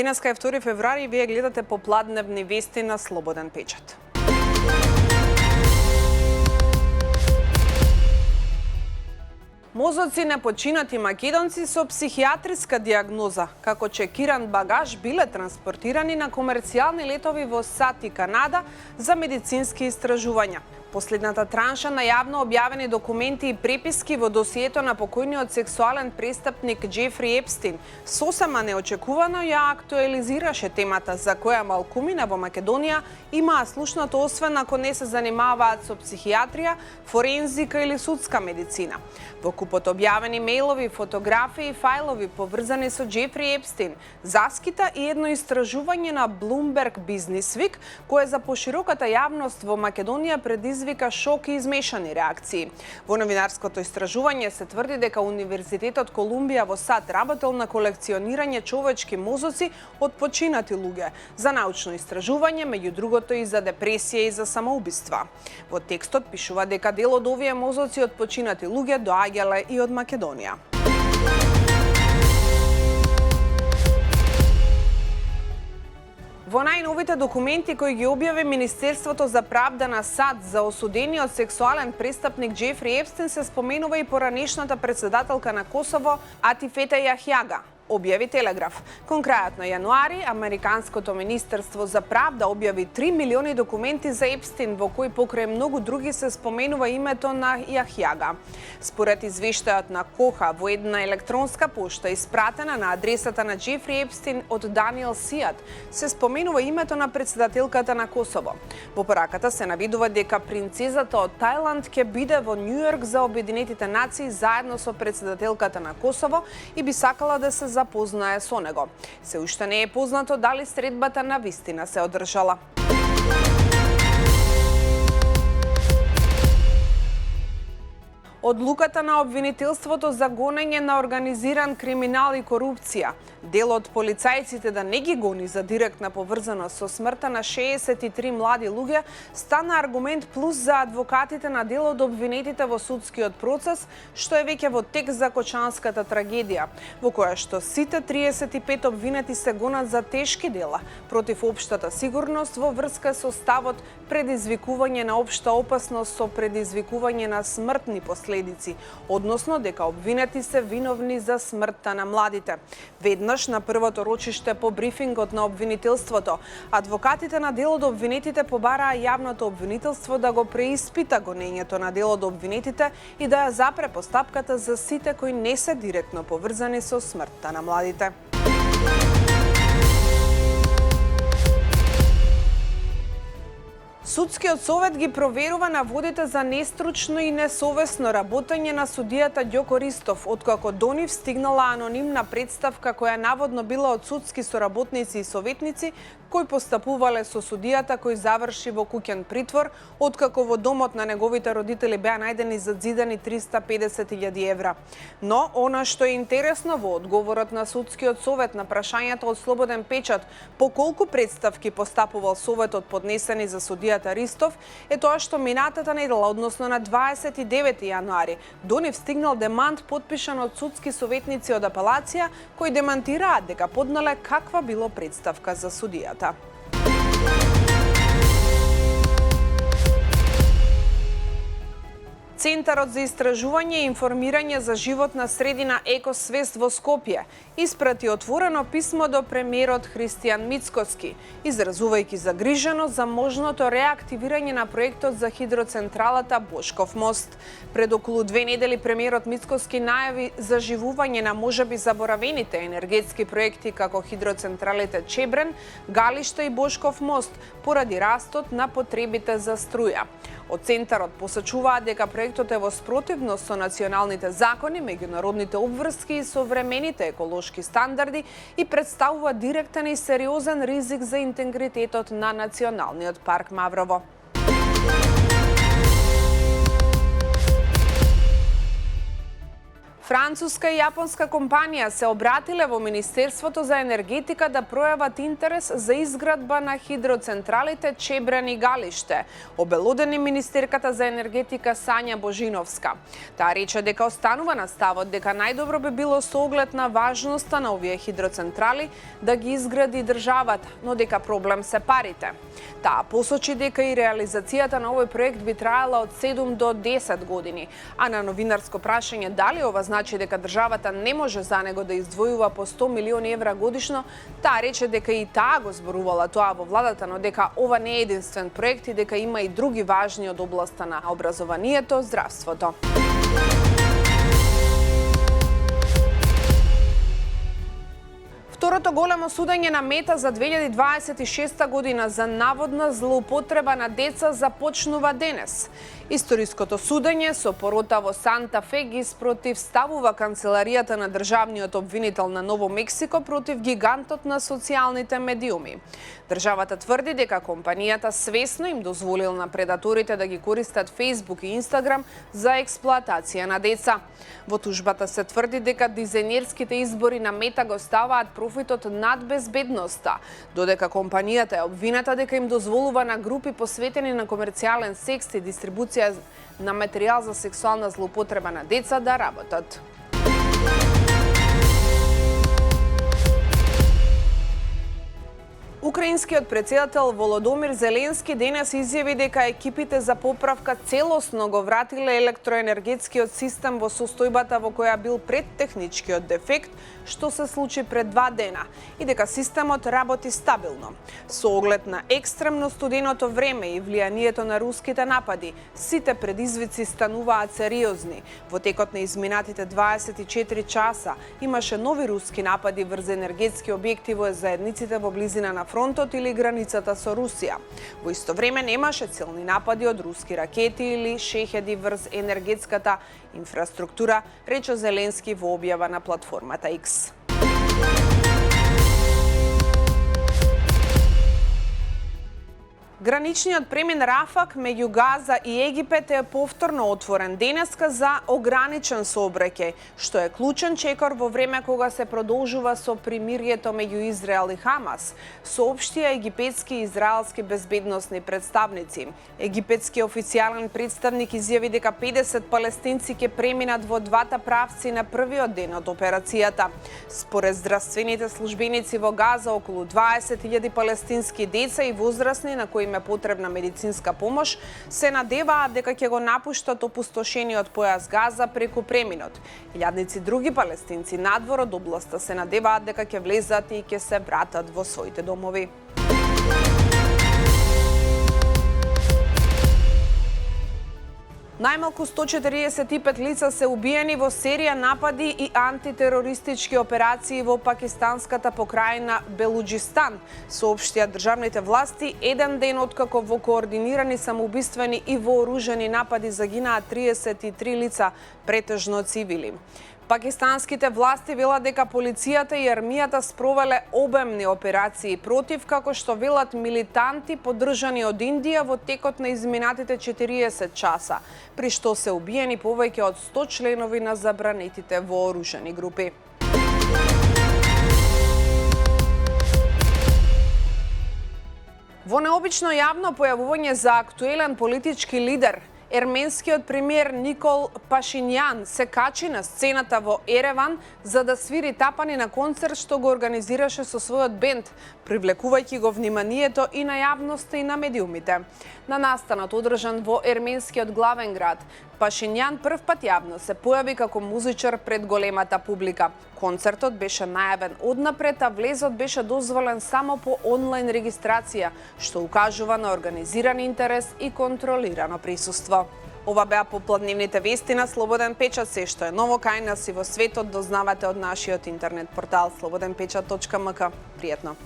Денеска е 2 февруари и вие гледате попладневни вести на Слободен печат. Мозоци непочинати македонци со психијатриска диагноза, како чекиран багаж, биле транспортирани на комерцијални летови во САД и Канада за медицински истражувања. Последната транша на јавно објавени документи и преписки во досието на покојниот сексуален престапник Џефри Епстин сосема неочекувано ја актуализираше темата за која малкумина во Македонија имаа слушнато освен ако не се занимаваат со психијатрија, форензика или судска медицина. Во купот објавени мејлови, фотографии и фајлови поврзани со Џефри Епстин заскита и едно истражување на Bloomberg Business Week кое за пошироката јавност во Македонија предизвика шок и измешани реакции. Во новинарското истражување се тврди дека Универзитетот Колумбија во САД работел на колекционирање човечки мозоци од починати луѓе за научно истражување, меѓу другото и за депресија и за самоубиства. Во текстот пишува дека дел од овие мозоци од починати луѓе доаѓале и од Македонија. Во најновите документи кои ги објави Министерството за правда на САД за осудениот сексуален престапник Џефри Епстин се споменува и поранешната председателка на Косово Атифета Јахјага, објави Телеграф. Кон крајот на јануари, Американското Министерство за правда објави 3 милиони документи за Епстин, во кои покрај многу други се споменува името на Јахјага. Според извештајот на Коха во една електронска пошта испратена на адресата на Џефри Епстин од Даниел Сијат, се споменува името на председателката на Косово. Во пораката се навидува дека принцезата од Тајланд ќе биде во Њујорк за Обединетите нации заедно со председателката на Косово и би сакала да се запознае со него. Се уште не е познато дали средбата на вистина се одржала. Одлуката на обвинителството за гонење на организиран криминал и корупција, дел од полицајците да не ги гони за директна поврзаност со смртта на 63 млади луѓе, стана аргумент плюс за адвокатите на дел од обвинетите во судскиот процес, што е веќе во тек за Кочанската трагедија, во која што сите 35 обвинети се гонат за тешки дела против општата сигурност во врска со ставот предизвикување на општа опасност со предизвикување на смртни последици, односно дека обвинети се виновни за смртта на младите. Веднаш на првото рочиште по брифингот на обвинителството, адвокатите на дел од обвинетите побараа јавното обвинителство да го преиспита гонењето на дел од обвинетите и да ја запре постапката за сите кои не се директно поврзани со смртта на младите. Судскиот совет ги проверува наводите за нестручно и несовесно работење на судијата Ѓоко Ристов, откако до нив стигнала анонимна представка која наводно била од судски соработници и советници кои постапувале со судијата кој заврши во куќен притвор, откако во домот на неговите родители беа најдени задзидани 350.000 евра. Но, она што е интересно во одговорот на Судскиот совет на прашањето од Слободен печат по колку представки постапувал советот поднесени за судијата Ристов, е тоа што минатата недела, односно на 29 јануари, до нив стигнал демант потпишан од судски советници од апелација, кои демантираат дека поднале каква било представка за судијата. Центарот за истражување и информирање за животна средина Екосвест во Скопје испрати отворено писмо до премиерот Христијан Мицкоски, изразувајќи загриженост за можното реактивирање на проектот за хидроцентралата Бошков мост. Пред околу 2 недели премиерот Мицкоски најави заживување на можеби заборавените енергетски проекти како хидроцентралите Чебрен, Галиште и Бошков мост поради растот на потребите за струја. Од Центарот посочуваат дека проектот е во спротивност со националните закони, меѓународните обврски и современите еколошки стандарди и представува директен и сериозен ризик за интегритетот на Националниот парк Маврово. Француска и јапонска компанија се обратиле во Министерството за енергетика да пројават интерес за изградба на хидроцентралите Чебрен и Галиште, обелодени министерката за енергетика Сања Божиновска. Таа рече дека останува на ставот дека најдобро би било со оглед на важноста на овие хидроцентрали да ги изгради државата, но дека проблем се парите. Таа посочи дека и реализацијата на овој проект би траела од 7 до 10 години, а на новинарско прашање дали ова значи дека државата не може за него да издвојува по 100 милиони евра годишно, таа рече дека и таа го зборувала тоа во владата, но дека ова не е единствен проект и дека има и други важни од областа на образованието, здравството. Второто големо судење на Мета за 2026 година за наводна злоупотреба на деца започнува денес. Историското судење со порота во Санта Фе ги спротивставува канцеларијата на државниот обвинител на Ново Мексико против гигантот на социјалните медиуми. Државата тврди дека компанијата свесно им дозволил на предаторите да ги користат Facebook и Instagram за експлоатација на деца. Во тужбата се тврди дека дизајнерските избори на Мета го ставаат профитот над безбедноста, додека компанијата е обвината дека им дозволува на групи посветени на комерцијален секс и дистрибуција на материјал за сексуална злоупотреба на деца да работат. Украинскиот претседател Володомир Зеленски денес изјави дека екипите за поправка целосно го вратиле електроенергетскиот систем во состојбата во која бил пред техничкиот дефект, што се случи пред 2 дена, и дека системот работи стабилно. Со оглед на екстремно студеното време и влијанието на руските напади, сите предизвици стануваат сериозни. Во текот на изминатите 24 часа имаше нови руски напади врз енергетски објекти во заедниците во близина на фронтот или границата со Русија. Во исто време немаше силни напади од руски ракети или шеҳеди врз енергетската инфраструктура, рече Зеленски во објава на платформата X. Граничниот премин Рафак меѓу Газа и Египет е повторно отворен денеска за ограничен сообраќај, што е клучен чекор во време кога се продолжува со примирието меѓу Израел и Хамас, соопштија египетски и израелски безбедносни представници. Египетски официјален представник изјави дека 50 палестинци ќе преминат во двата правци на првиот ден од операцијата. Според здравствените службеници во Газа, околу 20.000 палестински деца и возрастни на кои е потребна медицинска помош, се надеваат дека ќе го напуштат опустошениот појас Газа преку преминот. Илјадници други палестинци надвор од областа се надеваат дека ќе влезат и ќе се вратат во своите домови. Најмалку 145 лица се убиени во серија напади и антитерористички операции во пакистанската покрајна Белуџистан, соопштија државните власти еден ден откако во координирани самоубиствени и вооружени напади загинаат 33 лица, претежно цивили. Пакистанските власти велат дека полицијата и армијата спровеле обемни операции против, како што велат, милитанти поддржани од Индија во текот на изминатите 40 часа, при што се убиени повеќе од 100 членови на забранетите вооружени групи. Во необично јавно појавување за актуелен политички лидер, ерменскиот премиер Никол Пашињан се качи на сцената во Ереван за да свири тапани на концерт што го организираше со својот бенд, привлекувајќи го вниманието и на јавноста и на медиумите. На настанот одржан во ерменскиот главен град, Пашињан прв пат јавно се појави како музичар пред големата публика. Концертот беше најавен однапред, а влезот беше дозволен само по онлайн регистрација, што укажува на организиран интерес и контролирано присуство. Ова беа попладневните вести на Слободен печат. Се што е ново кај нас и во светот дознавате од нашиот интернет портал slobodенpečat.mk. Пријатно!